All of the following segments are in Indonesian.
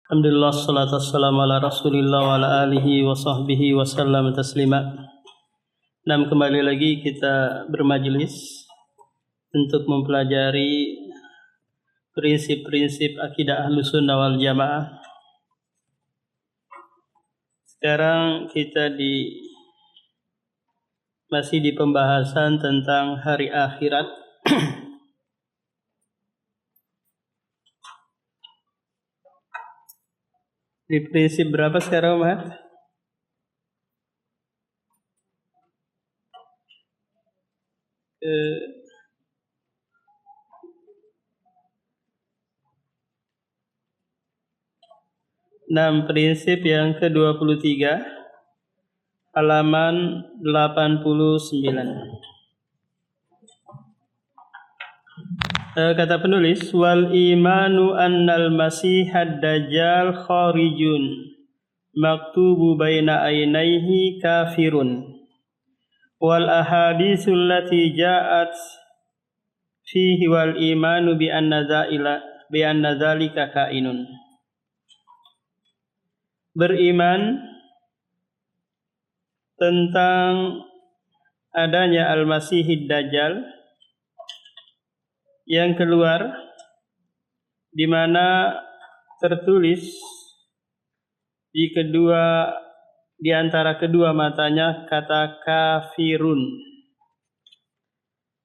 Alhamdulillah, salatu wassalamu ala rasulillah wa ala alihi wa sahbihi wa sallam taslima. Dan kembali lagi kita bermajelis untuk mempelajari prinsip-prinsip akidah Ahlus Sunnah wal Jamaah. Sekarang kita masih di pembahasan tentang hari akhirat. Di prinsip berapa sekarang, Mat? Prinsip yang ke-23 halaman 89. Kata penulis, wal imanu annal masihad dajjal kharijun maktubu baina ainaihi kafirun wal ahaditsul lati ja'at fihi wal imanu bi anna dzalika kainun. Beriman tentang adanya al-masihid dajjal yang keluar, di mana tertulis di antara kedua matanya kata kafirun.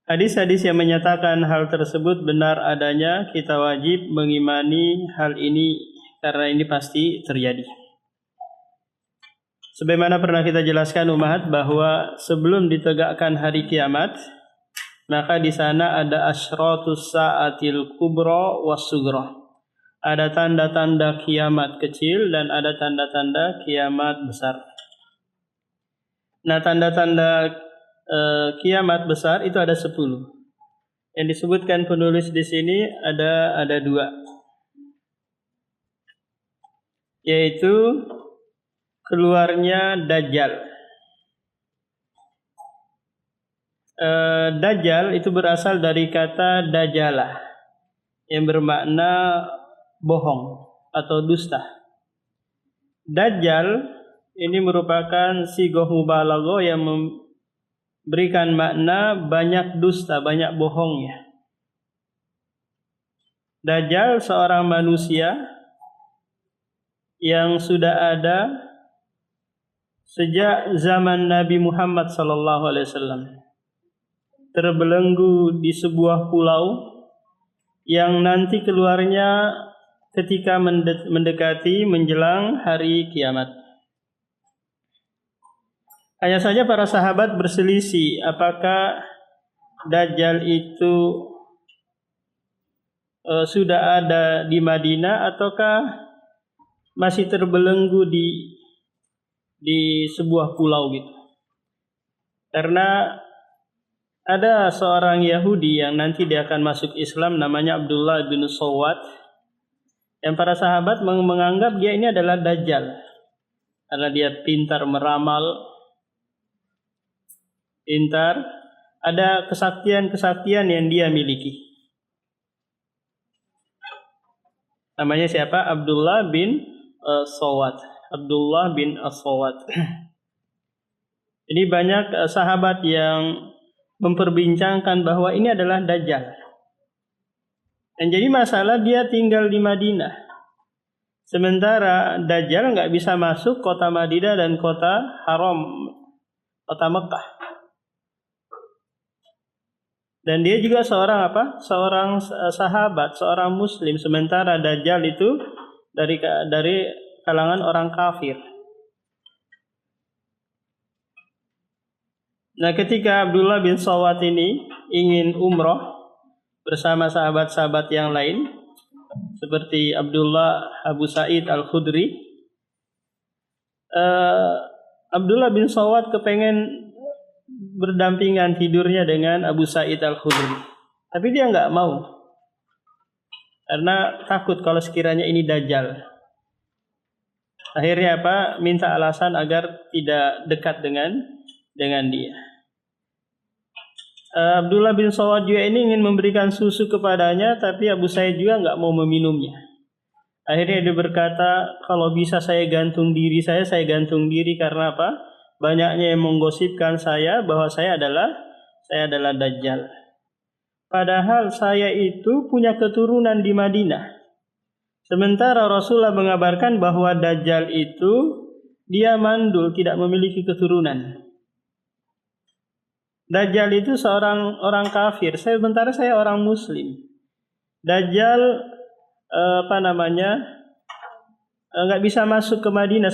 Hadis-hadis yang menyatakan hal tersebut benar adanya, kita wajib mengimani hal ini karena ini pasti terjadi. Sebagaimana pernah kita jelaskan umat bahwa sebelum ditegakkan hari kiamat, maka di sana ada asyratus sa'atil kubra was sughra. Ada tanda-tanda kiamat kecil dan ada tanda-tanda kiamat besar. Nah, tanda-tanda kiamat besar itu ada 10. Yang disebutkan penulis di sini ada 2. Yaitu keluarnya Dajjal. Dajjal itu berasal dari kata dajalah yang bermakna bohong atau dusta. Dajjal ini merupakan sigoh mubalaghah yang memberikan makna banyak dusta, banyak bohongnya. Dajjal seorang manusia yang sudah ada sejak zaman Nabi Muhammad SAW. Terbelenggu di sebuah pulau yang nanti keluarnya ketika mendekati menjelang hari kiamat. Hanya saja para sahabat berselisih apakah Dajjal itu sudah ada di Madinah ataukah masih terbelenggu di sebuah pulau gitu. Karena ada seorang Yahudi yang nanti dia akan masuk Islam, namanya Abdullah bin Sawat, yang para sahabat menganggap dia ini adalah Dajjal karena dia pintar meramal, ada kesaktian yang dia miliki. Namanya siapa? Abdullah bin Sawat. Abdullah bin As-Sawat. Jadi banyak sahabat yang memperbincangkan bahwa ini adalah Dajjal. Dan jadi masalah dia tinggal di Madinah. Sementara Dajjal nggak bisa masuk kota Madinah dan kota Haram, kota Mekah. Dan dia juga seorang sahabat, seorang muslim. Sementara Dajjal itu dari kalangan orang kafir. Nah, ketika Abdullah bin Sawat ini ingin umroh bersama sahabat-sahabat yang lain seperti Abu Sa'id Al-Khudri, Abdullah bin Sawat kepengen berdampingan tidurnya dengan Abu Sa'id Al-Khudri, tapi dia nggak mau karena takut kalau sekiranya ini Dajjal. Akhirnya minta alasan agar tidak dekat dengan dia. Abdullah bin Sawad juga ini ingin memberikan susu kepadanya, tapi Abu Sa'id juga nggak mau meminumnya. Akhirnya dia berkata, kalau bisa saya gantung diri saya gantung diri. Karena apa? Banyaknya yang menggosipkan saya bahwa saya adalah Dajjal. Padahal saya itu punya keturunan di Madinah. Sementara Rasulullah mengabarkan bahwa Dajjal itu dia mandul, tidak memiliki keturunan. Dajjal itu seorang orang kafir, sementara saya orang muslim. Dajjal nggak bisa masuk ke Madinah,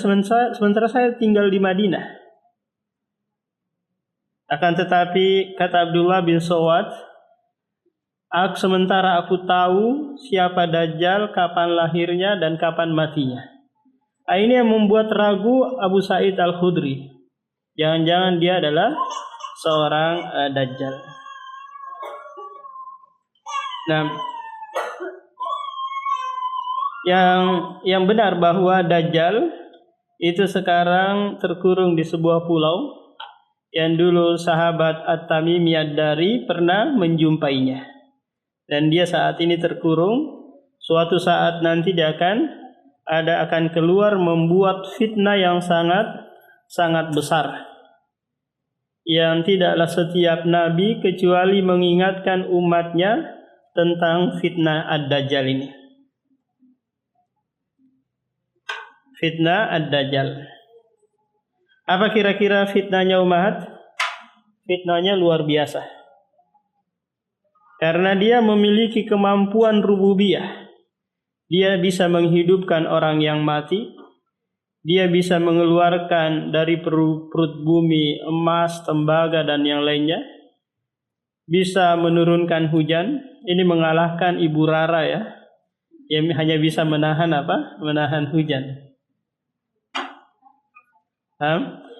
sementara saya tinggal di Madinah. Akan tetapi kata Abdullah bin Sawad, sementara aku tahu siapa Dajjal, kapan lahirnya dan kapan matinya. Ini yang membuat ragu Abu Sa'id Al-Khudri. Jangan-jangan dia adalah seorang Dajjal. Nah, yang benar bahwa Dajjal itu sekarang terkurung di sebuah pulau yang dulu sahabat At-Tamimi Ad-Dari pernah menjumpainya. Dan dia saat ini terkurung. Suatu saat nanti dia akan keluar membuat fitnah yang sangat besar. Yang tidaklah setiap nabi kecuali mengingatkan umatnya tentang fitnah Ad-Dajjal ini. Fitnah Ad-Dajjal. Apa kira-kira fitnahnya umat? Fitnahnya luar biasa. Karena dia memiliki kemampuan rububiyah. Dia bisa menghidupkan orang yang mati. Dia bisa mengeluarkan dari perut bumi emas, tembaga dan yang lainnya. Bisa menurunkan hujan. Ini mengalahkan Ibu Rara ya. Yang hanya bisa menahan Menahan hujan.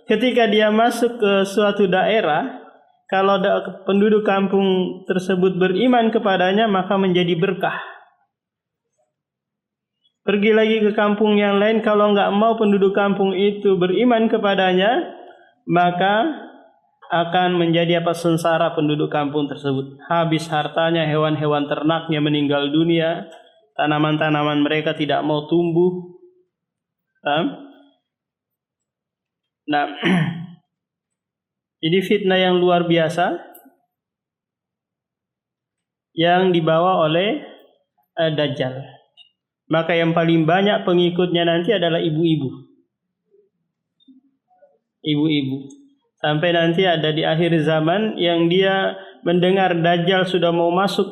Ketika dia masuk ke suatu daerah, kalau penduduk kampung tersebut beriman kepadanya, maka menjadi berkah. Pergi lagi ke kampung yang lain, kalau nggak mau penduduk kampung itu beriman kepadanya, maka akan menjadi sengsara penduduk kampung tersebut. Habis hartanya, hewan-hewan ternaknya meninggal dunia, tanaman-tanaman mereka tidak mau tumbuh. Nah, jadi fitnah yang luar biasa yang dibawa oleh Dajjal. Maka yang paling banyak pengikutnya nanti adalah ibu-ibu. Ibu-ibu. Sampai nanti ada di akhir zaman yang dia mendengar Dajjal sudah mau masuk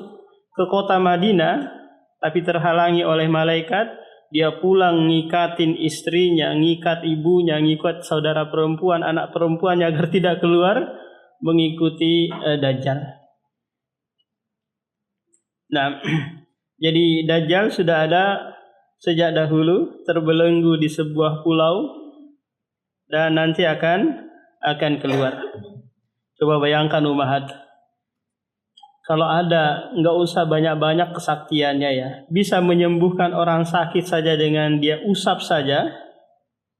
ke kota Madinah, tapi terhalangi oleh malaikat. Dia pulang ngikatin istrinya, ngikat ibunya, ngikat saudara perempuan, anak perempuannya agar tidak keluar mengikuti Dajjal. Nah, jadi Dajjal sudah ada sejak dahulu, terbelenggu di sebuah pulau dan nanti akan keluar. Coba bayangkan umahat. Kalau ada, nggak usah banyak-banyak kesaktiannya ya. Bisa menyembuhkan orang sakit saja dengan dia usap saja.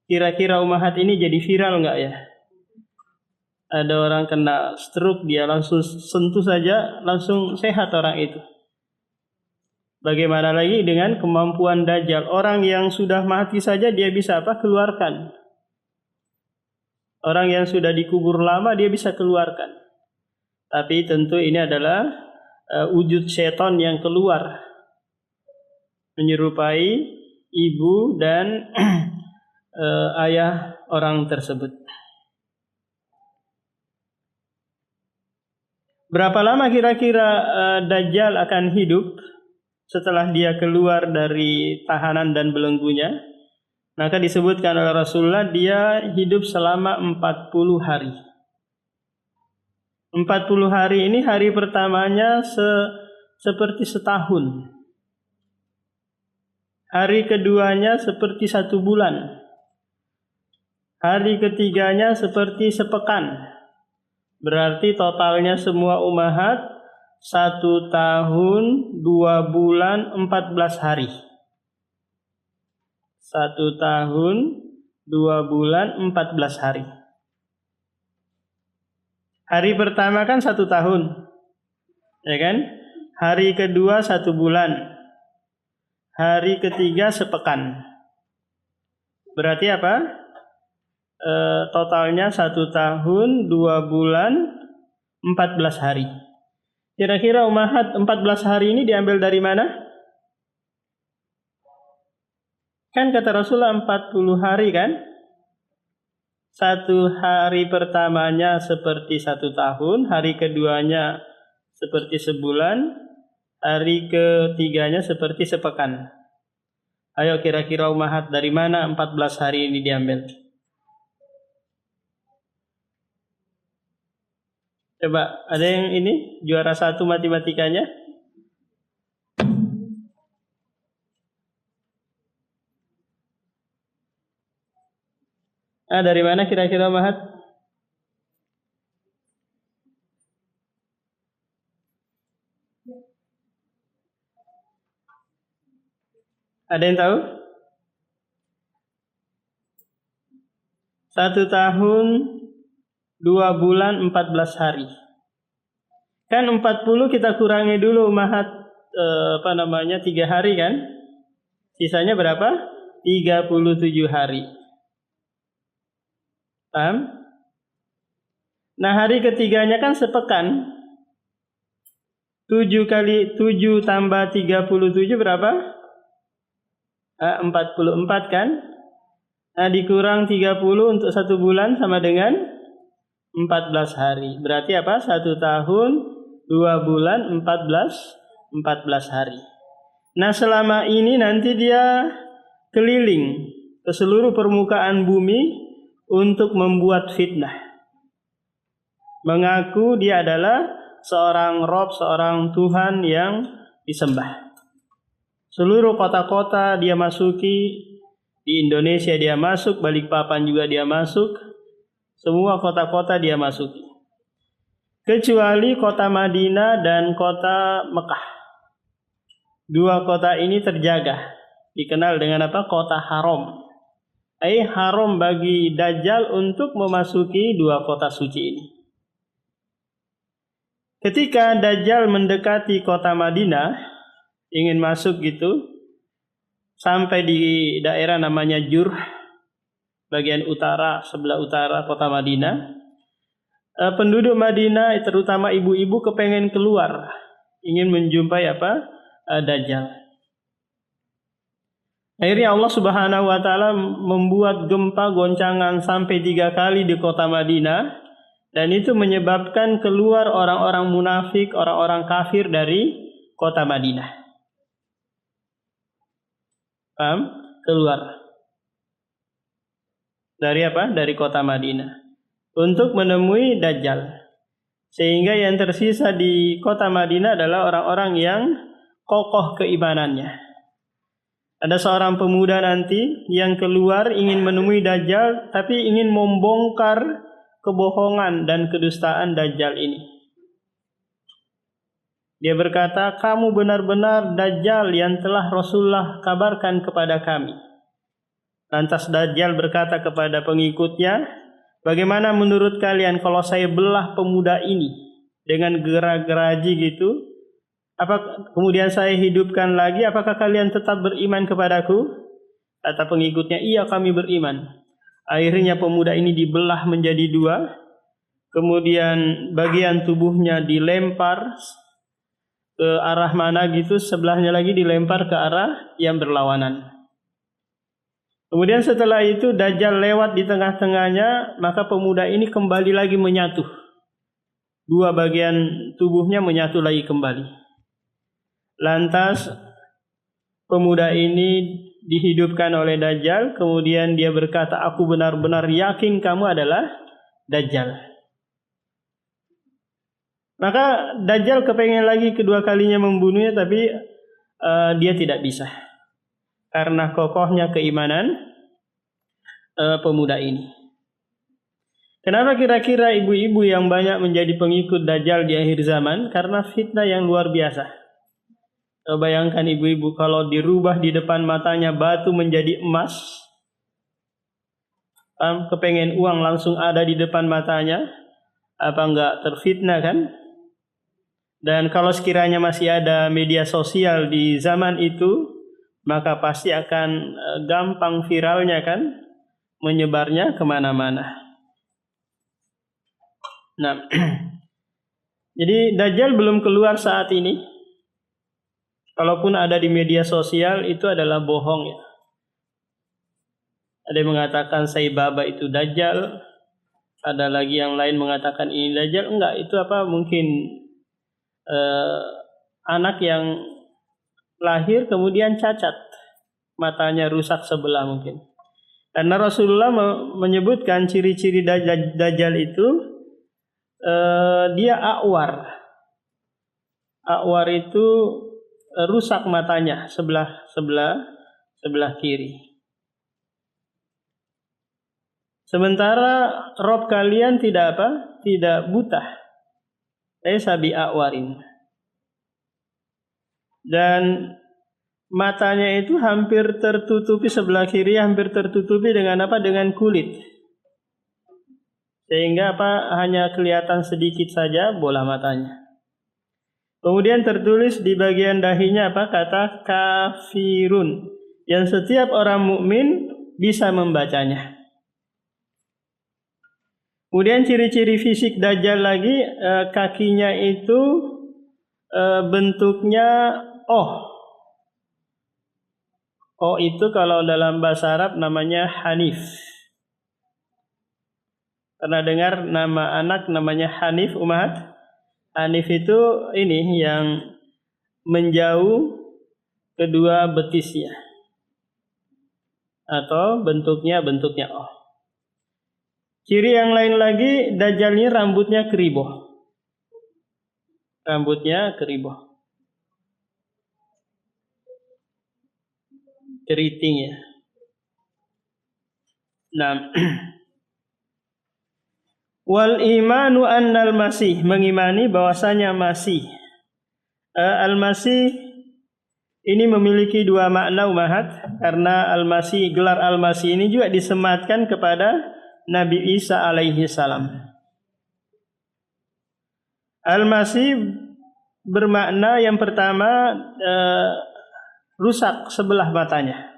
Kira-kira umahat ini jadi viral nggak ya? Ada orang kena stroke, dia langsung sentuh saja, langsung sehat orang itu. Bagaimana lagi dengan kemampuan Dajjal? Orang yang sudah mati saja dia bisa keluarkan. Orang yang sudah dikubur lama dia bisa keluarkan. Tapi tentu ini adalah wujud setan yang keluar menyerupai ibu dan ayah orang tersebut. Berapa lama kira-kira Dajjal akan hidup setelah dia keluar dari tahanan dan belenggunya? Maka disebutkan oleh Rasulullah dia hidup selama 40 hari. 40 hari ini hari pertamanya seperti setahun. Hari keduanya seperti 1 bulan. Hari ketiganya seperti sepekan. Berarti totalnya semua umahat 1 tahun 2 bulan 14 hari. 1 tahun 2 bulan 14 hari. Hari pertama kan 1 tahun, ya kan? Hari kedua 1 bulan. hari ketiga sepekan. Berarti apa? Totalnya 1 tahun 2 bulan 14 hari. Kira-kira Ummahat 14 hari ini diambil dari mana? Kan kata Rasulullah 40 hari kan? 1 hari pertamanya seperti 1 tahun, hari keduanya seperti sebulan, hari ketiganya seperti sepekan. Ayo kira-kira Ummahat dari mana 14 hari ini diambil? Coba, ada yang ini juara 1 matematikanya? Dari mana kira-kira Mahat? Ada yang tahu? 1 tahun 2 bulan 14 hari. Kan 40 kita kurangi dulu Mahat 3 hari kan? Sisanya berapa? 37 hari. Paham? Nah, hari ketiganya kan sepekan. 7 kali 7 tambah 37 berapa? 44 kan? Nah, dikurang 30 untuk 1 bulan sama dengan 14 hari. Berarti apa? 1 tahun 2 bulan 14 hari. Nah, selama ini nanti dia keliling ke seluruh permukaan bumi untuk membuat fitnah. Mengaku dia adalah seorang Rob, seorang Tuhan yang disembah. Seluruh kota-kota dia masuki, di Indonesia dia masuk, Balikpapan juga dia masuk, semua kota-kota dia masuki. Kecuali kota Madinah dan kota Mekah. 2 kota ini terjaga, dikenal dengan apa? Kota haram. Haram bagi Dajjal untuk memasuki 2 kota suci ini. Ketika Dajjal mendekati kota Madinah, ingin masuk gitu, sampai di daerah namanya Jurh, bagian utara, sebelah utara kota Madinah. Penduduk Madinah, terutama ibu-ibu, kepengen keluar, ingin menjumpai apa? Dajjal. Akhirnya Allah Subhanahu wa taala membuat gempa goncangan sampai 3 kali di kota Madinah, dan itu menyebabkan keluar orang-orang munafik, orang-orang kafir dari kota Madinah. Paham? Keluar. Dari apa? Dari kota Madinah. Untuk menemui Dajjal. Sehingga yang tersisa di kota Madinah adalah orang-orang yang kokoh keimanannya. Ada seorang pemuda nanti yang keluar ingin menemui Dajjal, tapi ingin membongkar kebohongan dan kedustaan Dajjal ini. Dia berkata, kamu benar-benar Dajjal yang telah Rasulullah kabarkan kepada kami. Lantas Dajjal berkata kepada pengikutnya, bagaimana menurut kalian kalau saya belah pemuda ini dengan gerah-geraji gitu? Kemudian saya hidupkan lagi, apakah kalian tetap beriman kepadaku? Kata pengikutnya, iya kami beriman. Akhirnya pemuda ini dibelah menjadi 2. Kemudian bagian tubuhnya dilempar ke arah mana gitu, sebelahnya lagi dilempar ke arah yang berlawanan. Kemudian setelah itu Dajjal lewat di tengah-tengahnya, maka pemuda ini kembali lagi menyatu. 2 bagian tubuhnya menyatu lagi kembali. Lantas pemuda ini dihidupkan oleh Dajjal, kemudian dia berkata, aku benar-benar yakin kamu adalah Dajjal. Maka Dajjal kepengen lagi kedua kalinya membunuhnya, tapi dia tidak bisa. Karena kokohnya keimanan pemuda ini. Kenapa kira-kira ibu-ibu yang banyak menjadi pengikut Dajjal di akhir zaman? Karena fitnah yang luar biasa. Bayangkan ibu-ibu kalau dirubah di depan matanya batu menjadi emas. Kepengen uang langsung ada di depan matanya. Apa enggak terfitnah kan? Dan kalau sekiranya masih ada media sosial di zaman itu, maka pasti akan gampang viralnya kan, menyebarnya kemana-mana. Nah, jadi Dajjal belum keluar saat ini. Kalaupun ada di media sosial itu adalah bohong ya. Ada yang mengatakan Saibaba itu Dajjal, ada lagi yang lain mengatakan ini Dajjal. Enggak, itu mungkin anak yang lahir kemudian cacat, matanya rusak sebelah mungkin. Karena Rasulullah menyebutkan ciri-ciri Dajjal itu dia a'war. A'war itu rusak matanya sebelah kiri. Sementara Rob kalian tidak buta. Sabi a'warin. Dan matanya itu hampir tertutupi sebelah kiri, hampir tertutupi dengan dengan kulit. Sehingga hanya kelihatan sedikit saja bola matanya. Kemudian tertulis di bagian dahinya kata kafirun, yang setiap orang mukmin bisa membacanya. Kemudian ciri-ciri fisik Dajjal lagi, kakinya itu bentuknya O itu kalau dalam bahasa Arab namanya Hanif. Pernah dengar nama anak namanya Hanif, Ummahat? Hanif itu ini yang menjauh kedua betisnya, atau bentuknya O. Ciri yang lain lagi, Dajjal ini rambutnya keriboh. Keriting ya. Nah, wal imanu annal masih, mengimani bahwasanya Masih. Al-Masih ini memiliki dua makna Ummahat, karena Al-Masih, gelar Al-Masih ini juga disematkan kepada Nabi Isa alaihi salam. Al-Masih bermakna yang pertama rusak sebelah matanya.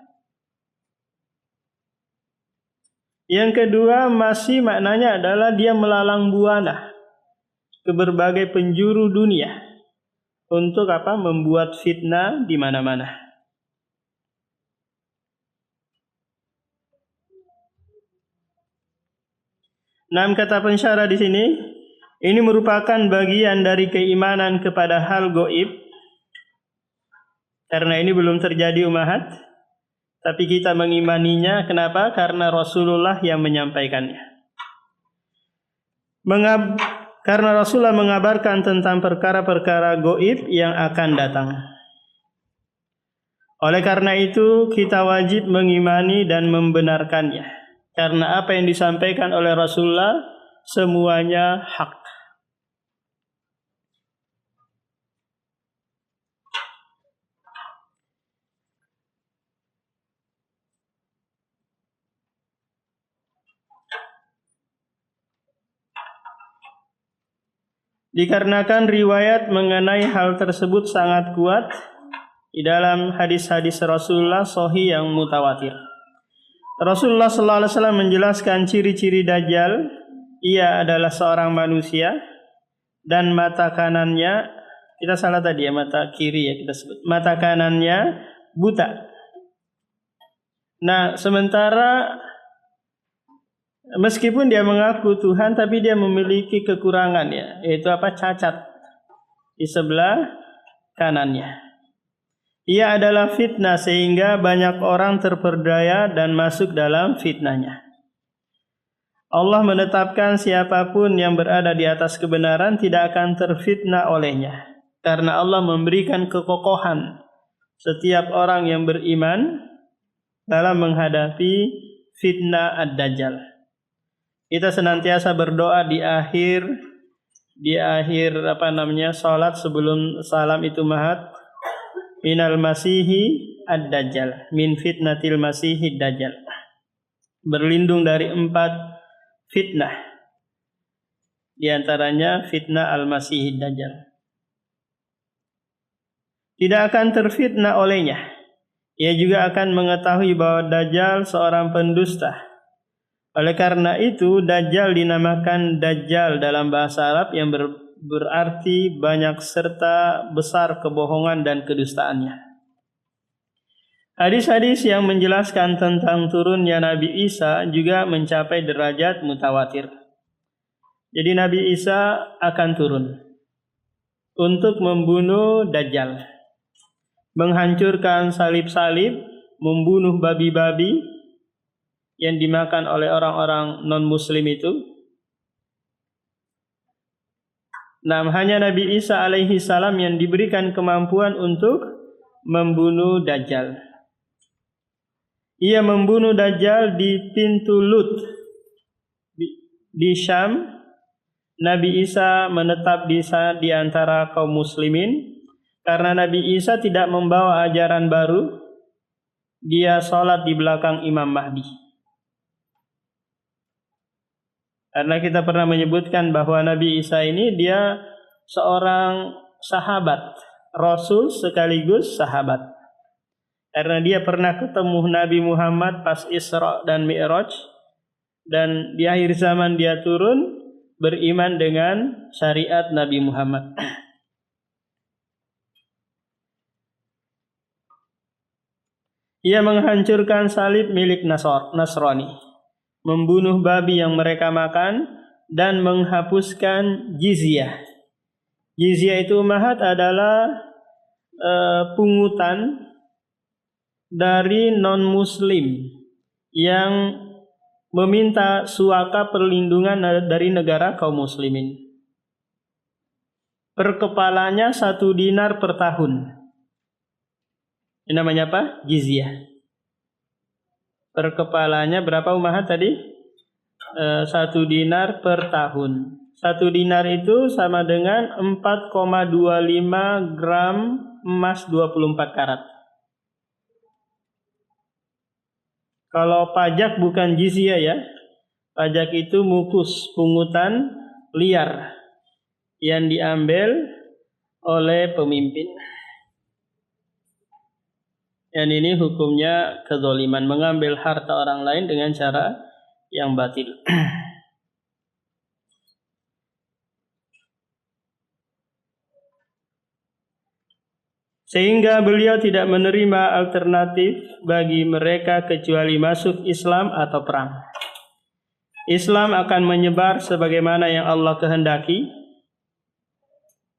Yang kedua, Masih maknanya adalah dia melalang buana ke berbagai penjuru dunia untuk membuat fitnah di mana-mana. Nah, kata pensyarah di sini, ini merupakan bagian dari keimanan kepada hal gaib. Karena ini belum terjadi Ummahat, tapi kita mengimaninya. Kenapa? Karena Rasulullah yang menyampaikannya. Karena Rasulullah mengabarkan tentang perkara-perkara gaib yang akan datang. Oleh karena itu kita wajib mengimani dan membenarkannya. Karena apa yang disampaikan oleh Rasulullah semuanya hak. Dikarenakan riwayat mengenai hal tersebut sangat kuat di dalam hadis-hadis Rasulullah sahih yang mutawatir. Rasulullah sallallahu alaihi wasallam menjelaskan ciri-ciri Dajjal. Ia adalah seorang manusia dan mata kanannya, kita salah tadi ya, mata kiri ya kita sebut. Mata kanannya buta. Nah, sementara meskipun dia mengaku Tuhan, tapi dia memiliki kekurangan ya, yaitu cacat di sebelah kanannya. Ia adalah fitnah sehingga banyak orang terperdaya dan masuk dalam fitnahnya. Allah menetapkan siapapun yang berada di atas kebenaran tidak akan terfitnah olehnya. Karena Allah memberikan kekokohan setiap orang yang beriman dalam menghadapi fitnah ad-Dajjal. Kita senantiasa berdoa di akhir salat sebelum salam itu Ummahat, minal masihi ad-Dajjal, min fitnatil masihi ad-Dajjal. Berlindung dari 4 fitnah. Di antaranya fitnah al-Masih ad-Dajjal. Tidak akan terfitnah olehnya. ia juga akan mengetahui bahwa Dajjal seorang pendusta. Oleh karena itu, Dajjal dinamakan Dajjal dalam bahasa Arab yang berarti banyak serta besar kebohongan dan kedustaannya. Hadis-hadis yang menjelaskan tentang turunnya Nabi Isa juga mencapai derajat mutawatir. Jadi Nabi Isa akan turun untuk membunuh Dajjal, menghancurkan salib-salib, membunuh babi-babi yang dimakan oleh orang-orang non-muslim itu. Nah, hanya Nabi Isa alaihi salam yang diberikan kemampuan untuk membunuh Dajjal. Ia membunuh Dajjal di pintu Lut di Syam. Nabi Isa menetap di antara kaum muslimin. Karena Nabi Isa tidak membawa ajaran baru, dia sholat di belakang Imam Mahdi. Karena kita pernah menyebutkan bahwa Nabi Isa ini dia seorang sahabat, Rasul sekaligus sahabat. Karena dia pernah ketemu Nabi Muhammad pas Isra dan Mi'raj, dan di akhir zaman dia turun beriman dengan syariat Nabi Muhammad. Ia menghancurkan salib milik Nasrani, membunuh babi yang mereka makan, dan menghapuskan jizyah. Jizyah itu Mahat adalah pungutan dari non-muslim yang meminta suaka perlindungan dari negara kaum muslimin. Per kepalanya 1 dinar per tahun. Ini namanya apa? Jizyah. Per kepalanya berapa Umahat tadi? 1 dinar per tahun. 1 dinar itu sama dengan 4,25 gram emas 24 karat. Kalau pajak bukan jizyah ya. Pajak itu mukus, pungutan liar yang diambil oleh pemimpin. Dan ini hukumnya kezaliman, mengambil harta orang lain dengan cara yang batil. Sehingga beliau tidak menerima alternatif bagi mereka kecuali masuk Islam atau perang. Islam akan menyebar sebagaimana yang Allah kehendaki.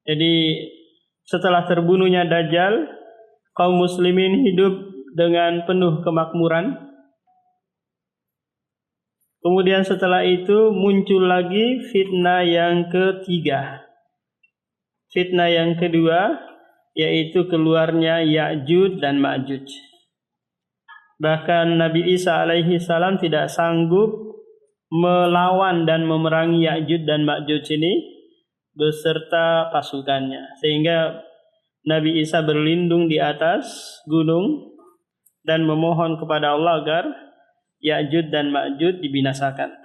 Jadi setelah terbunuhnya Dajjal, kaum muslimin hidup dengan penuh kemakmuran. Kemudian setelah itu muncul lagi fitnah yang ketiga. Fitnah yang kedua yaitu keluarnya Ya'juj dan Ma'juj. Bahkan Nabi Isa alaihi salam tidak sanggup melawan dan memerangi Ya'juj dan Ma'juj ini beserta pasukannya. Sehingga Nabi Isa berlindung di atas gunung dan memohon kepada Allah agar Ya'juj dan Ma'juj dibinasakan.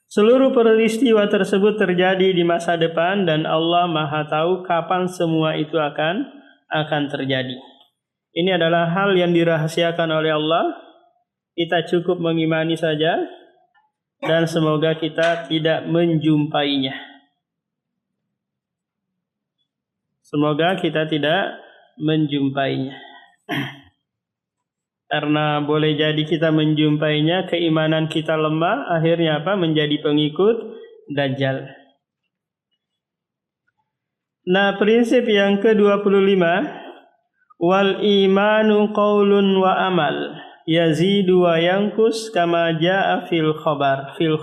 Seluruh peristiwa tersebut terjadi di masa depan dan Allah Maha tahu kapan semua itu akan terjadi. Ini adalah hal yang dirahasiakan oleh Allah. Kita cukup mengimani saja dan semoga kita tidak menjumpainya. Semoga kita tidak menjumpainya. Karena boleh jadi kita menjumpainya, keimanan kita lemah, akhirnya apa? Menjadi pengikut Dajjal. Nah, prinsip yang ke-25, wal imanu qaulun wa amal, yazidu wa yankus kama jaa fil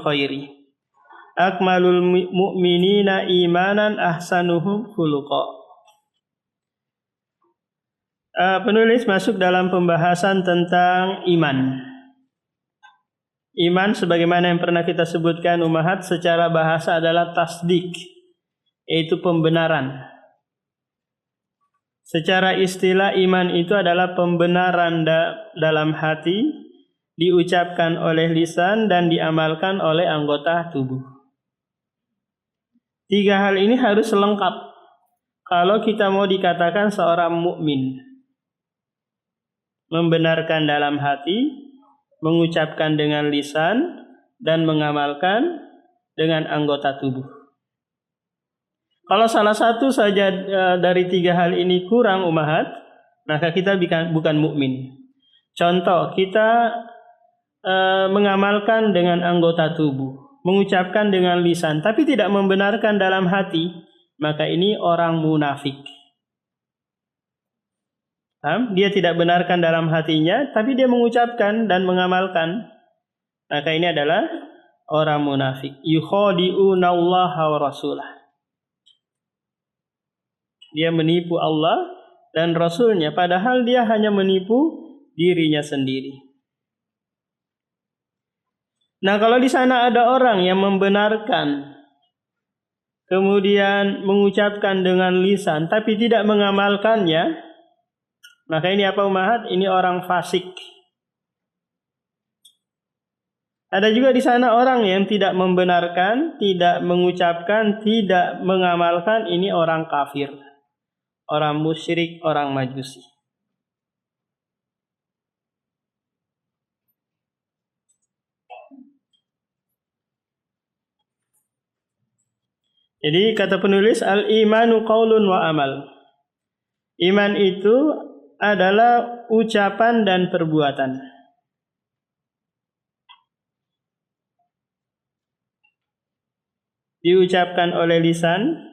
khairi. Akmalul mu'minina imanan ahsanuhum khuluqa. Penulis masuk dalam pembahasan tentang iman. Iman sebagaimana yang pernah kita sebutkan Umahat secara bahasa adalah tasdik, yaitu pembenaran. Secara istilah iman itu adalah pembenaran dalam hati, diucapkan oleh lisan dan diamalkan oleh anggota tubuh. 3 hal ini harus lengkap kalau kita mau dikatakan seorang mukmin. membenarkan dalam hati, mengucapkan dengan lisan, dan mengamalkan dengan anggota tubuh. Kalau salah satu saja dari 3 hal ini kurang ummahat, maka kita bukan mukmin. Contoh, kita mengamalkan dengan anggota tubuh, mengucapkan dengan lisan, tapi tidak membenarkan dalam hati, maka ini orang munafik. Dia tidak benarkan dalam hatinya, tapi dia mengucapkan dan mengamalkan, maka ini adalah orang munafik. Yukhadi'una Allah wa rasulah. Dia menipu Allah dan Rasulnya, padahal dia hanya menipu dirinya sendiri. Nah, kalau di sana ada orang yang membenarkan, kemudian mengucapkan dengan lisan, tapi tidak mengamalkannya, maka ini apa ummahat? Ini orang fasik. Ada juga di sana orang yang tidak membenarkan, tidak mengucapkan, tidak mengamalkan, ini orang kafir. Orang musyrik, orang majusi. Jadi kata penulis, al-imanu qaulun wa amal. Iman itu adalah ucapan dan perbuatan. Diucapkan oleh lisan,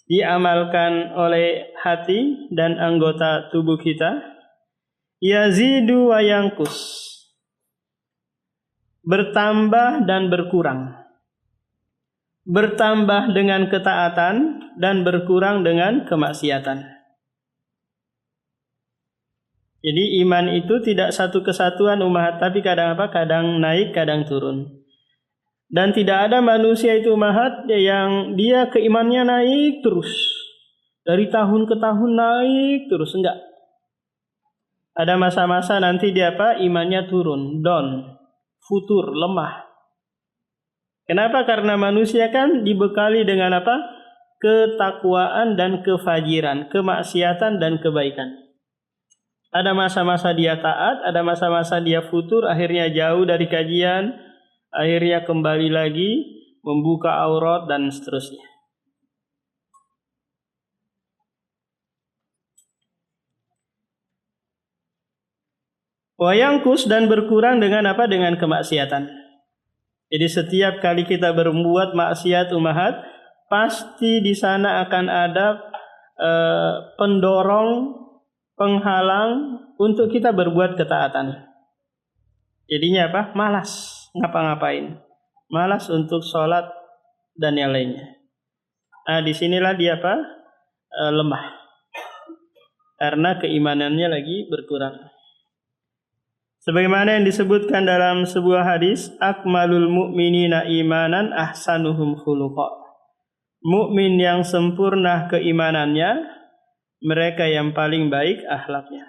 diamalkan oleh hati dan anggota tubuh kita. Yazidu wa yanqus, bertambah dan berkurang. Bertambah dengan ketaatan dan berkurang dengan kemaksiatan. Jadi iman itu tidak satu kesatuan ummahat, tapi kadang kadang naik, kadang turun. Dan tidak ada manusia itu ummahat yang dia keimannya naik terus. Dari tahun ke tahun naik terus, enggak. Ada masa-masa nanti dia imannya turun, down, futur, lemah. Kenapa? Karena manusia kan dibekali dengan ketakwaan dan kefajiran, kemaksiatan dan kebaikan. Ada masa-masa dia taat, ada masa-masa dia futur, akhirnya jauh dari kajian, akhirnya kembali lagi membuka aurat dan seterusnya. Wayangkus dan berkurang dengan dengan kemaksiatan. Jadi setiap kali kita berbuat maksiat ummahat, pasti di sana akan ada pendorong, penghalang untuk kita berbuat ketaatan. Jadinya malas ngapa-ngapain, malas untuk sholat dan yang lainnya. Nah, disinilah dia lemah, karena keimanannya lagi berkurang. Sebagaimana yang disebutkan dalam sebuah hadis, akmalul mu'minina imanan ahsanuhum khuluqa. Mukmin yang sempurna keimanannya, mereka yang paling baik akhlaknya.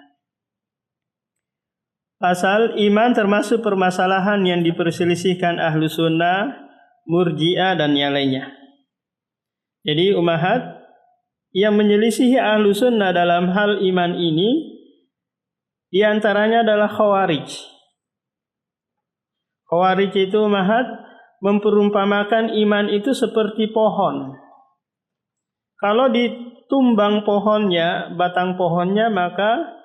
Pasal iman termasuk permasalahan yang diperselisihkan ahlu sunnah, murji'ah dan yang lainnya. Jadi ummahat yang menyelisihi ahlu sunnah dalam hal iman ini, di antaranya adalah khawarij. Khawarij itu ummahat memperumpamakan iman itu seperti pohon. Kalau ditumbang pohonnya, batang pohonnya, maka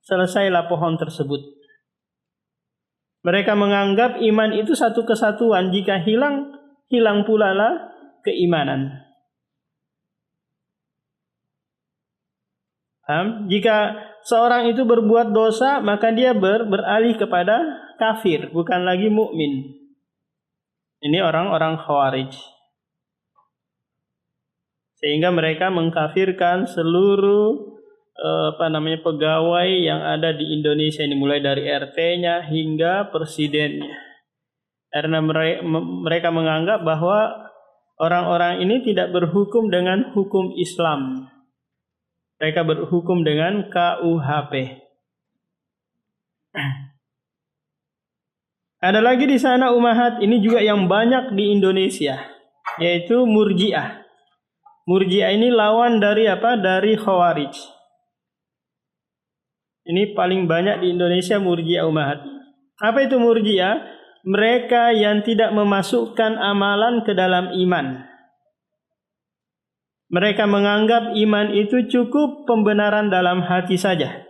selesailah pohon tersebut. Mereka menganggap iman itu satu kesatuan. Jika hilang, hilang pula lah keimanan. Jika seorang itu berbuat dosa, maka dia beralih kepada kafir, bukan lagi mukmin. Ini orang-orang khawarij. Sehingga mereka mengkafirkan seluruh pegawai yang ada di Indonesia ini, mulai dari RT-nya hingga presidennya. Karena mereka menganggap bahwa orang-orang ini tidak berhukum dengan hukum Islam. Mereka berhukum dengan KUHP. Ada lagi di sana ummahat, ini juga yang banyak di Indonesia, yaitu murji'ah. Murji'ah ini lawan dari Dari khawarij. Ini paling banyak di Indonesia Murji'ah Ummahat. Apa itu Murji'ah? Mereka yang tidak memasukkan amalan ke dalam iman. Mereka menganggap iman itu cukup pembenaran dalam hati saja.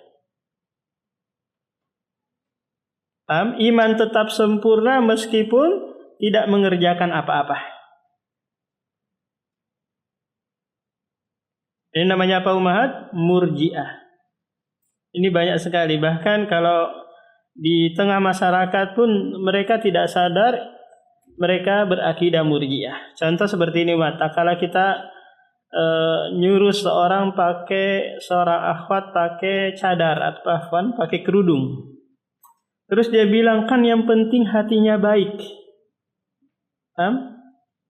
Iman tetap sempurna meskipun tidak mengerjakan apa-apa. Ini namanya apa Ummahat? Murji'ah. Ini banyak sekali. Bahkan kalau di tengah masyarakat pun mereka tidak sadar mereka berakidah Murji'ah. Contoh seperti ini Ummahat. Kalau kita nyuruh seorang akhwat pakai cadar atau pakai kerudung. Terus dia bilang kan yang penting hatinya baik.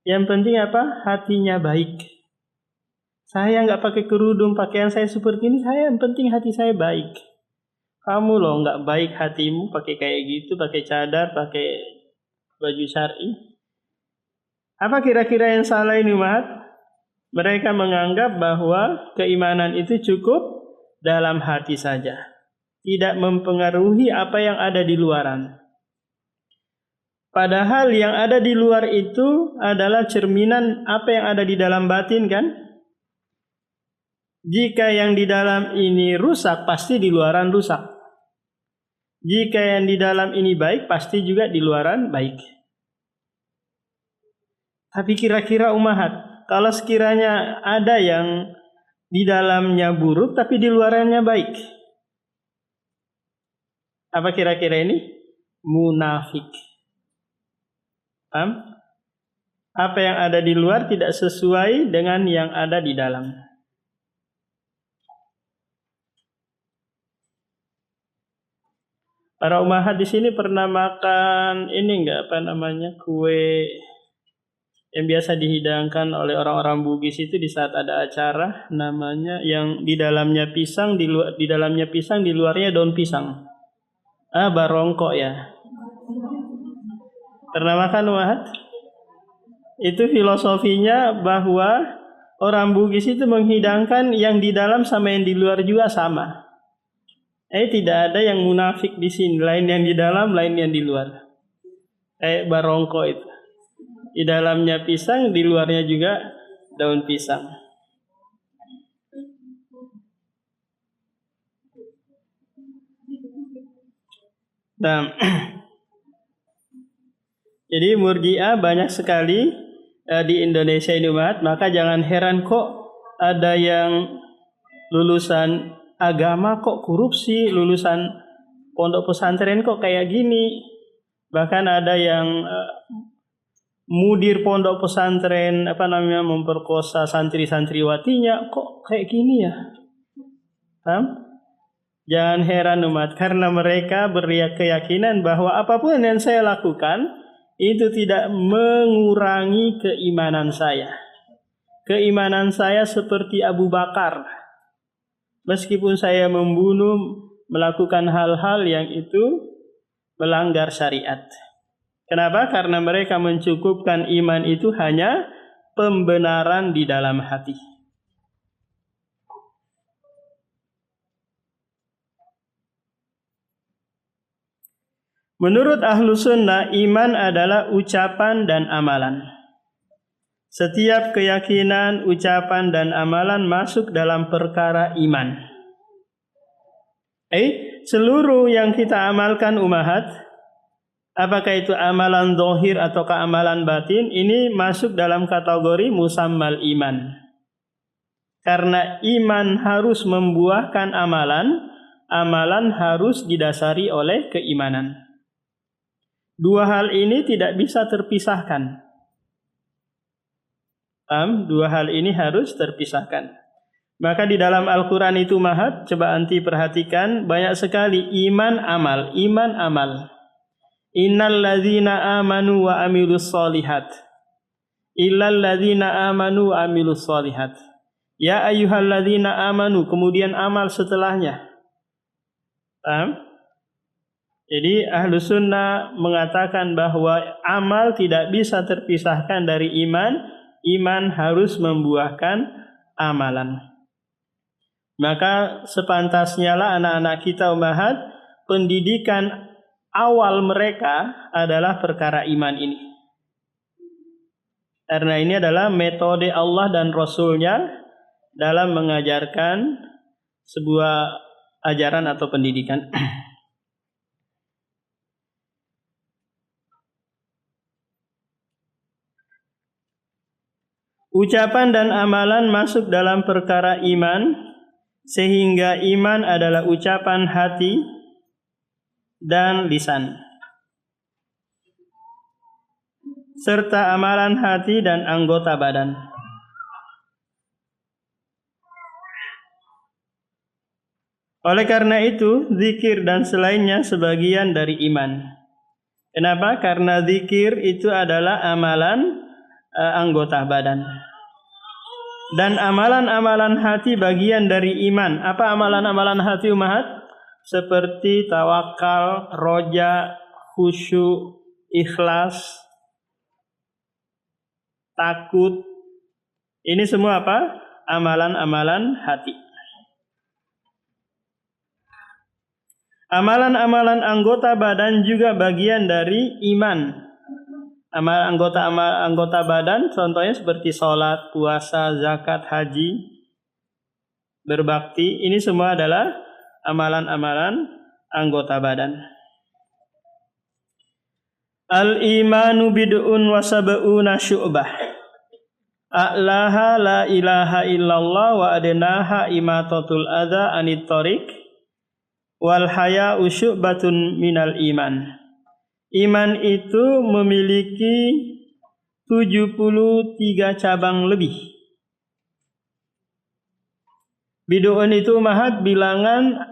Yang penting apa? Hatinya baik. Saya nggak pakai kerudung, pakaian saya seperti ini, yang penting hati saya baik. Kamu loh nggak baik hatimu pakai kayak gitu, pakai cadar, pakai baju syar'i. Apa kira-kira yang salah ini Ummahat? Mereka menganggap bahwa keimanan itu cukup dalam hati saja, tidak mempengaruhi apa yang ada di luaran. Padahal yang ada di luar itu adalah cerminan apa yang ada di dalam batin kan? Jika yang di dalam ini rusak, pasti di luaran rusak. Jika yang di dalam ini baik, pasti juga di luaran baik. Tapi kira-kira Ummahat, kalau sekiranya ada yang di dalamnya buruk, tapi di luarannya baik, apa kira-kira ini? Munafik. Apa yang ada di luar tidak sesuai dengan yang ada di dalam. Para Ummahat di sini pernah makan ini enggak kue yang biasa dihidangkan oleh orang-orang Bugis itu di saat ada acara, namanya yang di dalamnya pisang, di dalamnya pisang, di luarnya daun pisang. Barongko ya. Pernah makan Ummahat? Itu filosofinya bahwa orang Bugis itu menghidangkan yang di dalam sama yang di luar juga sama. Tidak ada yang munafik di sini, lain yang di dalam, lain yang di luar. Barongko itu. Di dalamnya pisang, di luarnya juga daun pisang. Nah, jadi Murji'ah banyak sekali di Indonesia ini Ummahat. Maka jangan heran kok ada yang lulusan agama kok korupsi, lulusan pondok pesantren kok kayak gini. Bahkan ada yang mudir pondok pesantren memperkosa santri-santriwatinya, kok kayak gini ya. Jangan heran Ummahat, karena mereka berkeyakinan bahwa apapun yang saya lakukan itu tidak mengurangi keimanan saya. Keimanan saya seperti Abu Bakar. Meskipun saya membunuh, melakukan hal-hal yang itu melanggar syariat. Kenapa? Karena mereka mencukupkan iman itu hanya pembenaran di dalam hati. Menurut ahlu sunnah, iman adalah ucapan dan amalan. Setiap keyakinan, ucapan, dan amalan masuk dalam perkara iman. Seluruh yang kita amalkan Ummahat, apakah itu amalan zahir atau amalan batin, ini masuk dalam kategori musammal iman. Karena iman harus membuahkan amalan, amalan harus didasari oleh keimanan. Dua hal ini tidak bisa terpisahkan. Dua hal ini harus terpisahkan. Maka di dalam Al-Quran itu Ummahat, coba anti perhatikan, banyak sekali iman amal. Innal ladzina amanu wa amilus solihat. Illal ladzina amanu wa amilus solihat. Ya ayyuhalladzina amanu, kemudian amal setelahnya. Jadi ahlu sunnah mengatakan bahwa amal tidak bisa terpisahkan dari iman. Iman harus membuahkan amalan. Maka sepantasnya lah anak-anak kita ummahat, pendidikan awal mereka adalah perkara iman ini. Karena ini adalah metode Allah dan Rasul-Nya dalam mengajarkan sebuah ajaran atau pendidikan. Ucapan dan amalan masuk dalam perkara iman, sehingga iman adalah ucapan hati dan lisan, serta amalan hati dan anggota badan. Oleh karena itu, zikir dan selainnya sebagian dari iman. Kenapa? Karena zikir itu adalah amalan anggota badan. Dan amalan-amalan hati bagian dari iman. Apa amalan-amalan hati ummahat? Seperti tawakal, roja, khusyuk, ikhlas, takut. Ini semua apa? Amalan-amalan hati. Amalan-amalan anggota badan juga bagian dari iman. Anggota badan contohnya seperti sholat, puasa, zakat, haji, berbakti. Ini semua adalah amalan-amalan anggota badan. Al-imanu bid'un wa sab'una syu'bah. A'laha la ilaha illallah wa adnaha imatatul adza anit thariq wal haya'u syu'batun minal iman. Iman itu memiliki 73 cabang lebih. Bid'un itu ummahat bilangan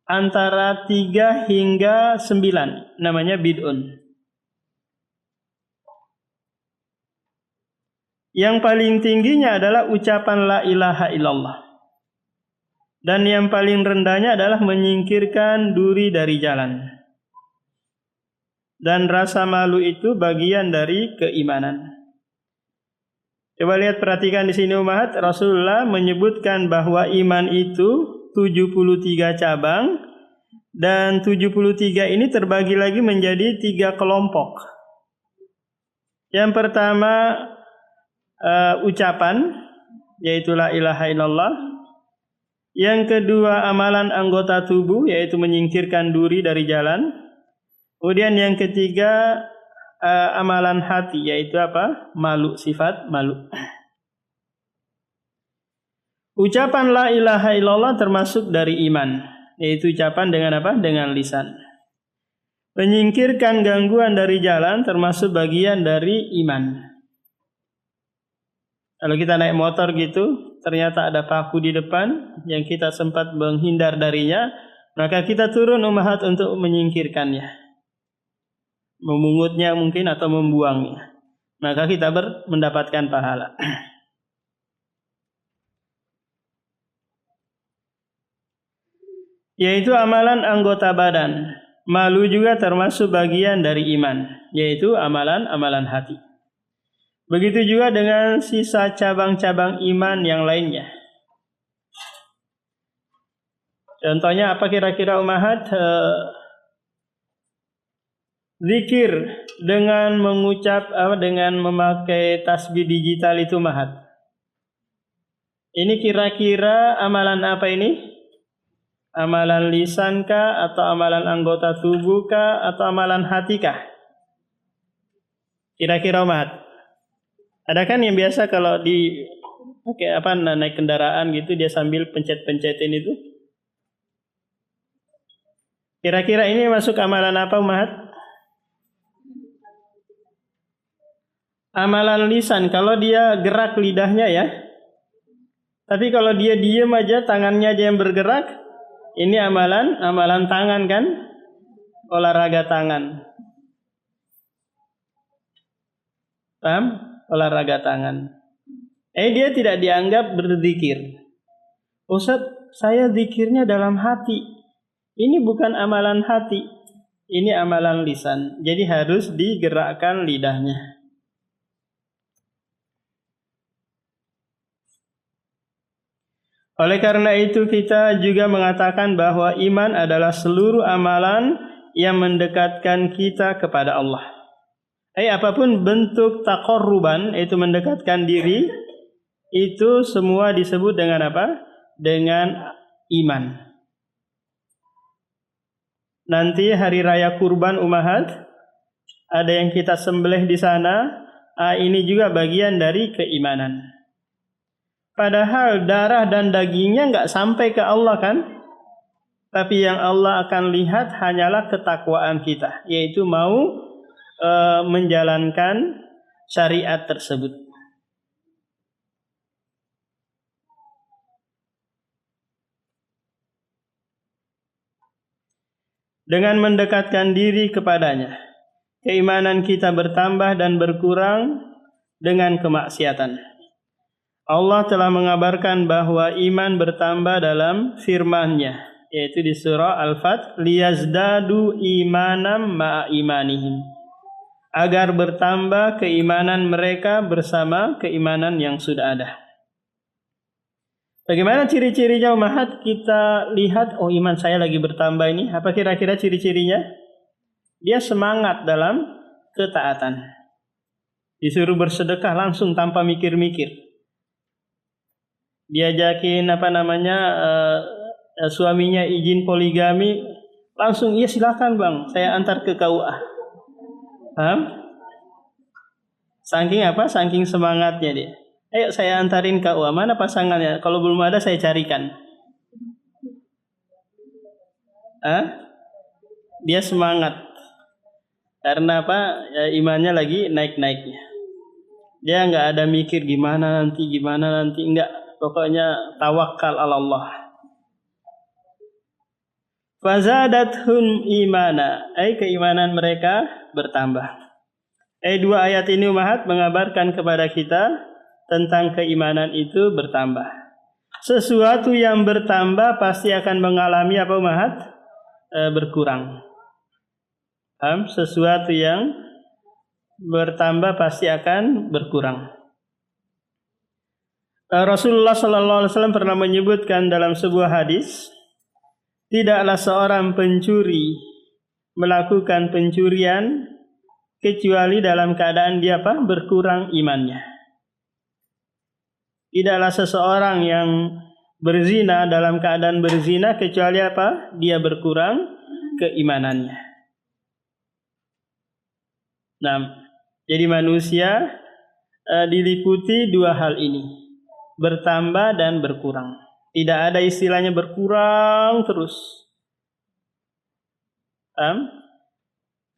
antara 3 hingga 9. Namanya bid'un. Yang paling tingginya adalah ucapan la ilaha illallah. Dan yang paling rendahnya adalah menyingkirkan duri dari jalan. Dan rasa malu itu bagian dari keimanan. Coba lihat, perhatikan di sini ummahat, Rasulullah menyebutkan bahwa iman itu 73 cabang, dan 73 ini terbagi lagi menjadi 3 kelompok. Yang pertama ucapan, yaitu la ilaha illallah. Yang kedua amalan anggota tubuh, yaitu menyingkirkan duri dari jalan. Kemudian yang ketiga amalan hati, yaitu apa? Malu, sifat malu. Ucapan la ilaha illallah termasuk dari iman, yaitu ucapan dengan apa? Dengan lisan. Menyingkirkan gangguan dari jalan termasuk bagian dari iman. Kalau kita naik motor gitu, ternyata ada paku di depan yang kita sempat menghindar darinya, maka kita turun ummahat untuk menyingkirkannya. Memungutnya mungkin atau membuangnya, maka kita mendapatkan pahala. Yaitu amalan anggota badan. Malu juga termasuk bagian dari iman, yaitu amalan-amalan hati. Begitu juga dengan sisa cabang-cabang iman yang lainnya. Contohnya apa kira-kira ummahat? Zikir dengan dengan memakai tasbih digital itu ummahat. Ini kira-kira amalan apa ini? Amalan lisan kah, atau amalan anggota tubuh kah, atau amalan hati kah? Kira-kira ummahat. Ada kan yang biasa kalau di naik kendaraan gitu dia sambil pencet-pencetin itu? Kira-kira ini masuk amalan apa ummahat? Amalan lisan, kalau dia gerak lidahnya ya. Tapi kalau dia diam aja, tangannya aja yang bergerak, ini amalan tangan kan? Olahraga tangan. Paham? Olahraga tangan. Dia tidak dianggap berzikir. Ustaz, saya zikirnya dalam hati. Ini bukan amalan hati. Ini amalan lisan. Jadi harus digerakkan lidahnya. Oleh karena itu kita juga mengatakan bahwa iman adalah seluruh amalan yang mendekatkan kita kepada Allah. Apapun bentuk taqarruban, itu mendekatkan diri, itu semua disebut dengan apa? Dengan iman. Nanti hari raya kurban Ummahat, ada yang kita sembelih di sana, ini juga bagian dari keimanan. Padahal darah dan dagingnya nggak sampai ke Allah kan? Tapi yang Allah akan lihat hanyalah ketakwaan kita, yaitu mau menjalankan syariat tersebut. Dengan mendekatkan diri kepadanya, keimanan kita bertambah dan berkurang dengan kemaksiatan. Allah telah mengabarkan bahwa iman bertambah dalam firman-Nya, yaitu di surah Al-Fath, liyazdadu imanam ma'a imanihim, agar bertambah keimanan mereka bersama keimanan yang sudah ada. Bagaimana ciri-cirinya Ummahat? Kita lihat, iman saya lagi bertambah ini. Apa kira-kira ciri-cirinya? Dia semangat dalam ketaatan. Disuruh bersedekah langsung tanpa mikir-mikir. Diajakin suaminya izin poligami, langsung iya silakan bang, saya antar ke KUA. Paham? Saking semangatnya dia. Ayo saya antarin KUA, mana pasangannya? Kalau belum ada saya carikan. Dia semangat. Karena apa? Imannya lagi naik-naiknya. Dia nggak ada mikir gimana nanti, enggak. Pokoknya tawakal ala Allah. Fazadathum imana, keimanan mereka bertambah. Dua ayat ini Ummahat mengabarkan kepada kita tentang keimanan itu bertambah. Sesuatu yang bertambah pasti akan mengalami apa Ummahat? Berkurang. Sesuatu yang bertambah pasti akan berkurang. Rasulullah SAW pernah menyebutkan dalam sebuah hadis, tidaklah seorang pencuri melakukan pencurian kecuali dalam keadaan dia berkurang imannya. Tidaklah seseorang yang berzina dalam keadaan berzina kecuali apa? Dia berkurang keimanannya. Nah, jadi manusia diliputi dua hal ini, bertambah dan berkurang. Tidak ada istilahnya berkurang terus,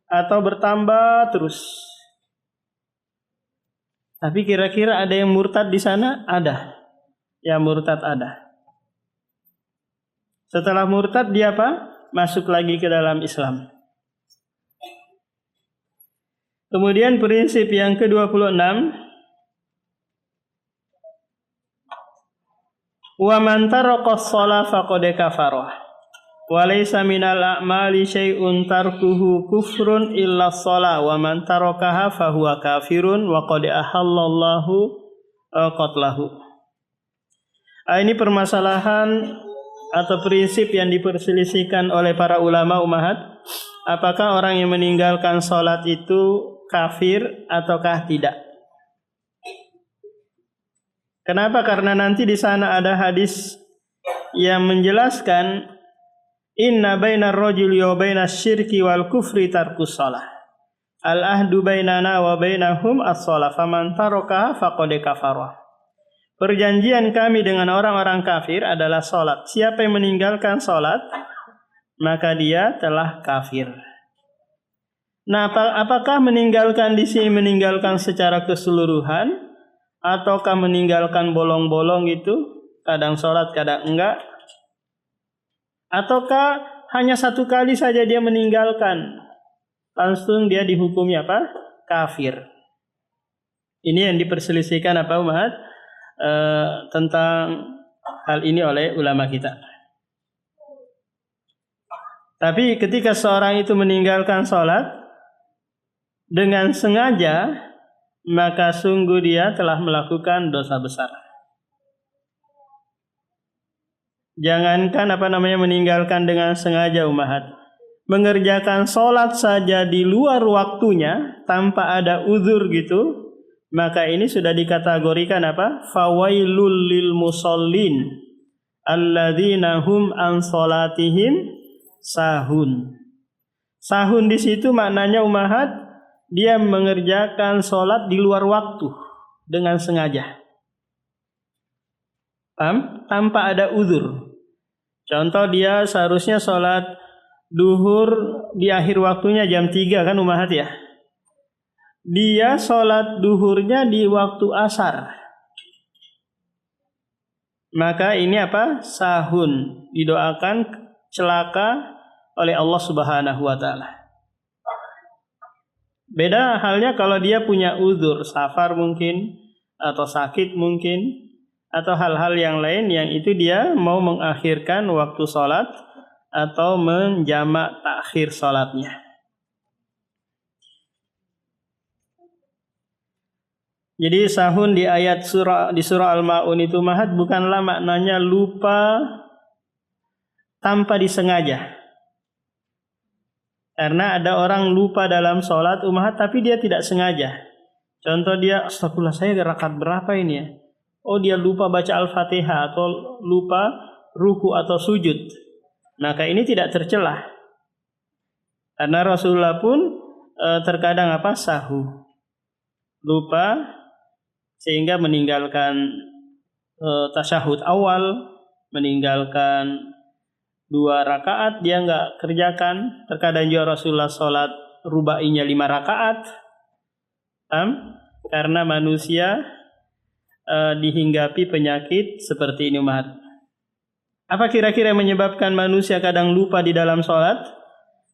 atau bertambah terus. Tapi kira-kira ada yang murtad di sana? Ada. Yang murtad ada. Setelah murtad dia apa? Masuk lagi ke dalam Islam. Kemudian prinsip yang ke-26, wa man taraka shalah faqad kafara wa laysa minal a'mali syai'un tarkuhu kufrun illa shalah wa man tarakaha fahuwa kafirun wa qad ahallallahu qatlahu. Ini permasalahan atau prinsip yang diperselisihkan oleh para ulama Ummahat. Apakah orang yang meninggalkan salat itu kafir ataukah tidak? Kenapa? Karena nanti di sana ada hadis yang menjelaskan inna bainar rajuli wa bainas syirki wal kufri tarkus shalah. Al ahdu bainana wa bainahum as-shalah faman tarakaha faqad kafara. Perjanjian kami dengan orang-orang kafir adalah salat. Siapa yang meninggalkan salat, maka dia telah kafir. Nah, apakah meninggalkan di sini meninggalkan secara keseluruhan ataukah meninggalkan bolong-bolong itu, kadang salat kadang enggak? Ataukah hanya satu kali saja dia meninggalkan, langsung dia dihukumi apa? Kafir. Ini yang diperselisihkan apa Ummahat tentang hal ini oleh ulama kita. Tapi ketika seorang itu meninggalkan salat dengan sengaja, maka sungguh dia telah melakukan dosa besar. Jangankan meninggalkan dengan sengaja ummahat. Mengerjakan sholat saja di luar waktunya tanpa ada uzur gitu, maka ini sudah dikategorikan fawailul lil musallin alladzina hum an sholatihim sahun. Sahun di situ maknanya ummahat, dia mengerjakan sholat di luar waktu dengan sengaja. Paham? Tanpa ada uzur. Contoh, dia seharusnya sholat duhur di akhir waktunya jam 3 kan ummahat ya. Dia sholat duhurnya di waktu asar. Maka ini sahun. Didoakan celaka oleh Allah Subhanahu wa taala. Beda halnya kalau dia punya uzur, safar mungkin, atau sakit mungkin, atau hal-hal yang lain yang itu dia mau mengakhirkan waktu sholat atau menjamak takhir sholatnya. Jadi sahun di surah Al-Ma'un itu ummahat bukanlah maknanya lupa tanpa disengaja. Karena ada orang lupa dalam sholat ummahat tapi dia tidak sengaja. Contoh, dia astagfirullah, saya rakaat berapa ini ya? Oh, dia lupa baca Al-Fatihah atau lupa ruku atau sujud. Maka ini tidak tercelah. Karena Rasulullah pun terkadang sahu. Lupa sehingga meninggalkan tasyahud awal, meninggalkan 2 rakaat dia enggak kerjakan. Terkadang juga Rasulullah sholat rubainya 5 rakaat. Karena manusia dihinggapi penyakit seperti ini ummahat. Apa kira-kira yang menyebabkan manusia kadang lupa di dalam sholat?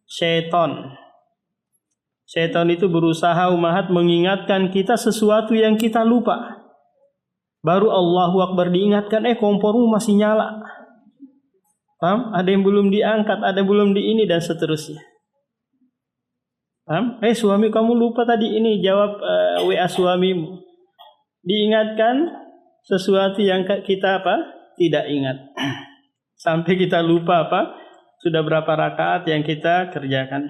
Syaitan. Syaitan itu berusaha ummahat mengingatkan kita sesuatu yang kita lupa. Baru Allahu Akbar diingatkan, kompormu masih nyala. Paham? Ada yang belum diangkat, ada yang belum di ini, dan seterusnya. Paham? Suami kamu lupa tadi ini, jawab WA suamimu. Diingatkan sesuatu yang kita tidak ingat. Sampai kita lupa sudah berapa rakaat yang kita kerjakan.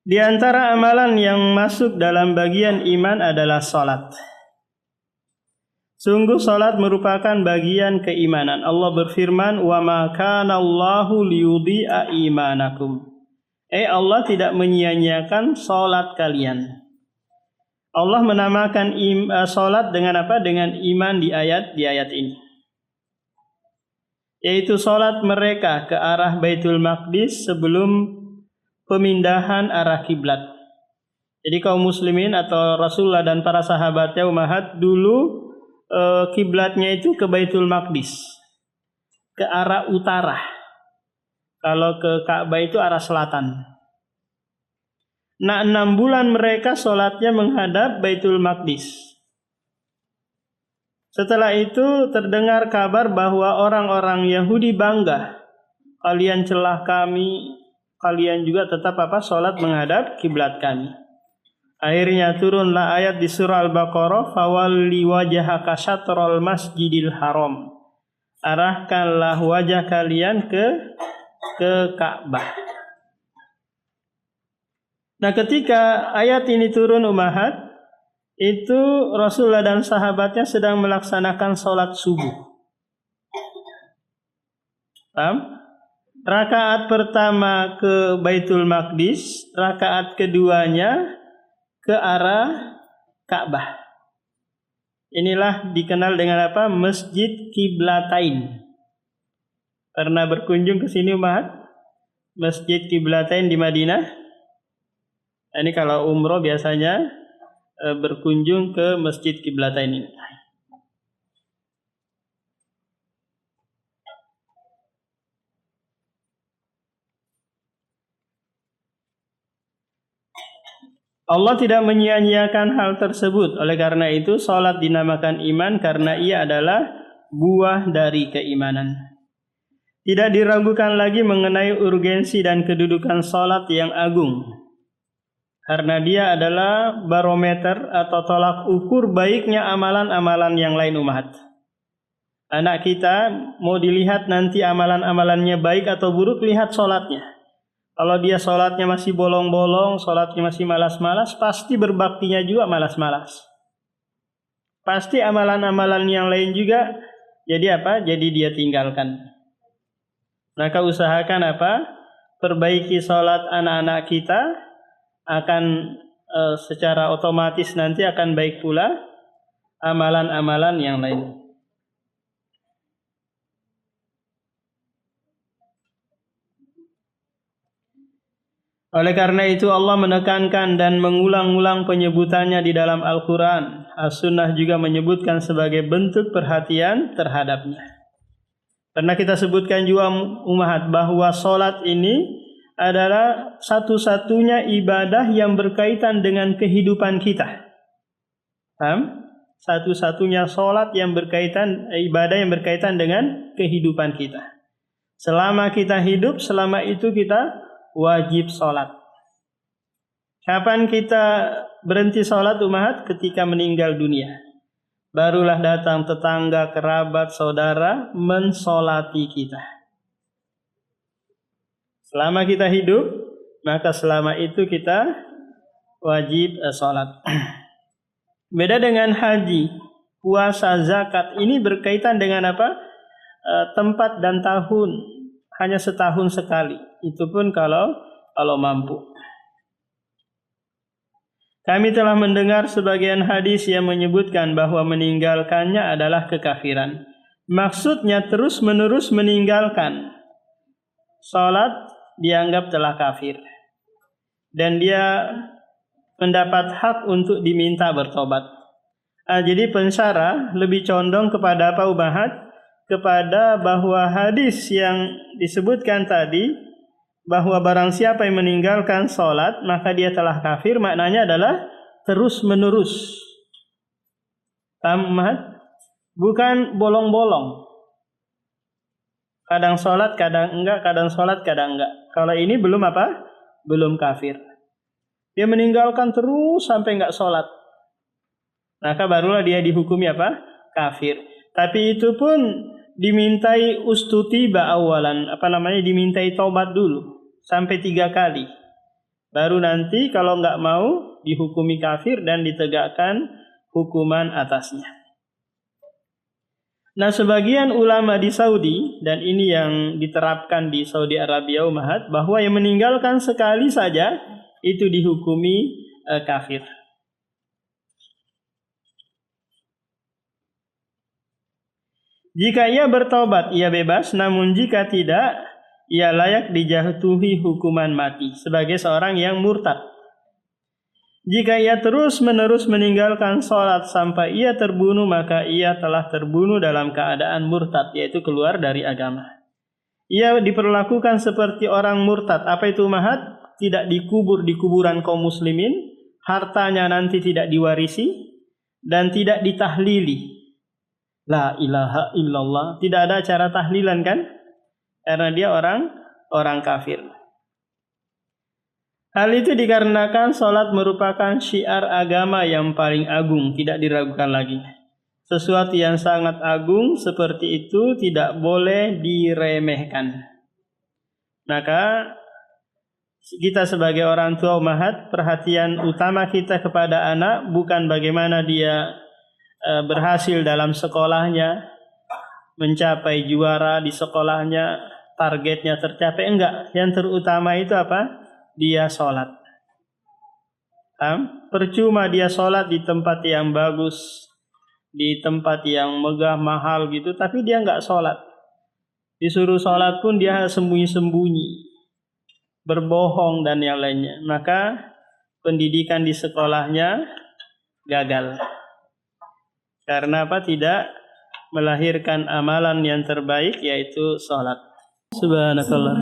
Di antara amalan yang masuk dalam bagian iman adalah salat. Sungguh salat merupakan bagian keimanan. Allah berfirman, "Wa ma kana Allahu liyudhi'a imanakum." Allah tidak menyia-nyiakan salat kalian. Allah menamakan salat dengan Dengan iman di ayat ini. Yaitu salat mereka ke arah Baitul Maqdis sebelum pemindahan arah kiblat. Jadi kaum muslimin atau Rasulullah dan para sahabatnya ummahat dulu kiblatnya itu ke Baitul Maqdis, ke arah utara. Kalau ke Ka'bah itu arah selatan. 6 bulan mereka sholatnya menghadap Baitul Maqdis. Setelah itu terdengar kabar bahwa orang-orang Yahudi bangga, kalian celah kami, kalian juga tetap sholat menghadap kiblat kami. Akhirnya turunlah ayat di surah Al-Baqarah, fawalli wajhaka syatral masjidil haram. Arahkanlah wajah kalian ke Ka'bah. Nah, ketika ayat ini turun ummahat, itu Rasulullah dan sahabatnya sedang melaksanakan sholat subuh. Paham? Rakaat pertama ke Baitul Maqdis, rakaat keduanya ke arah Ka'bah. Inilah dikenal dengan Masjid Qiblatain. Pernah berkunjung ke sini ummahat? Masjid Qiblatain di Madinah. Ini kalau umroh biasanya berkunjung ke Masjid Qiblatain ini. Allah tidak menyia-nyiakan hal tersebut. Oleh karena itu, salat dinamakan iman karena ia adalah buah dari keimanan. Tidak diragukan lagi mengenai urgensi dan kedudukan salat yang agung. Karena dia adalah barometer atau tolak ukur baiknya amalan-amalan yang lain ummahat. Anak kita mau dilihat nanti amalan-amalannya baik atau buruk, lihat sholatnya. Kalau dia sholatnya masih bolong-bolong, sholatnya masih malas-malas, pasti berbaktinya juga malas-malas. Pasti amalan-amalan yang lain juga jadi apa? Jadi dia tinggalkan. Maka usahakan apa? Perbaiki sholat anak-anak kita, akan secara otomatis nanti akan baik pula amalan-amalan yang lain. Oleh karena itu Allah menekankan dan mengulang-ulang penyebutannya di dalam Al-Quran. As-Sunnah juga menyebutkan sebagai bentuk perhatian terhadapnya. Karena kita sebutkan juga ummahat bahwa sholat ini adalah satu-satunya ibadah yang berkaitan dengan kehidupan kita. Paham? Satu-satunya sholat yang berkaitan, ibadah yang berkaitan dengan kehidupan kita. Selama kita hidup, selama itu kita wajib sholat. Kapan kita berhenti sholat ummahat? Ketika meninggal dunia. Barulah datang tetangga, kerabat, saudara mensolati kita. Selama kita hidup, maka selama itu kita wajib sholat. Beda dengan haji, puasa, zakat, ini berkaitan dengan apa? Tempat dan tahun. Hanya setahun sekali. Itu pun kalau mampu. Kami telah mendengar sebagian hadis yang menyebutkan bahwa meninggalkannya adalah kekafiran. Maksudnya terus-menerus meninggalkan salat dianggap telah kafir. Dan dia mendapat hak untuk diminta bertobat. Jadi pensyarah lebih condong kepada apa ummahat? Kepada bahwa hadis yang disebutkan tadi, bahwa barang siapa yang meninggalkan sholat maka dia telah kafir, maknanya adalah terus menerus. Tamat, bukan bolong-bolong. Kadang sholat, kadang enggak, kadang sholat, kadang enggak. Kalau ini belum apa? Belum kafir. Dia meninggalkan terus sampai enggak sholat, maka barulah dia dihukumi apa? Kafir. Tapi itu pun dimintai ustutiba awalan, dimintai taubat dulu sampai 3 kali. Baru nanti kalau enggak mau dihukumi kafir dan ditegakkan hukuman atasnya. Nah, sebagian ulama di Saudi, dan ini yang diterapkan di Saudi Arabia ummahat, bahwa yang meninggalkan sekali saja itu dihukumi kafir. Jika ia bertobat, ia bebas. Namun jika tidak, ia layak dijatuhi hukuman mati sebagai seorang yang murtad. Jika ia terus-menerus meninggalkan sholat sampai ia terbunuh, maka ia telah terbunuh dalam keadaan murtad, yaitu keluar dari agama. Ia diperlakukan seperti orang murtad. Apa itu ummahat? Tidak dikubur di kuburan kaum muslimin, hartanya nanti tidak diwarisi, dan tidak ditahlili. La ilaha illallah, tidak ada acara tahlilan kan? Karena dia orang kafir. Hal itu dikarenakan sholat merupakan syiar agama yang paling agung, tidak diragukan lagi. Sesuatu yang sangat agung seperti itu tidak boleh diremehkan. Maka kita sebagai orang tua ummahat, perhatian utama kita kepada anak bukan bagaimana dia berhasil dalam sekolahnya, mencapai juara di sekolahnya, targetnya tercapai, enggak. Yang terutama itu apa? Dia sholat. Percuma dia sholat di tempat yang bagus, di tempat yang megah, mahal gitu, tapi dia enggak sholat. Disuruh sholat pun dia sembunyi-sembunyi, berbohong dan yang lainnya. Maka pendidikan di sekolahnya gagal. Karena apa? Tidak melahirkan amalan yang terbaik, yaitu sholat. Subhanallah.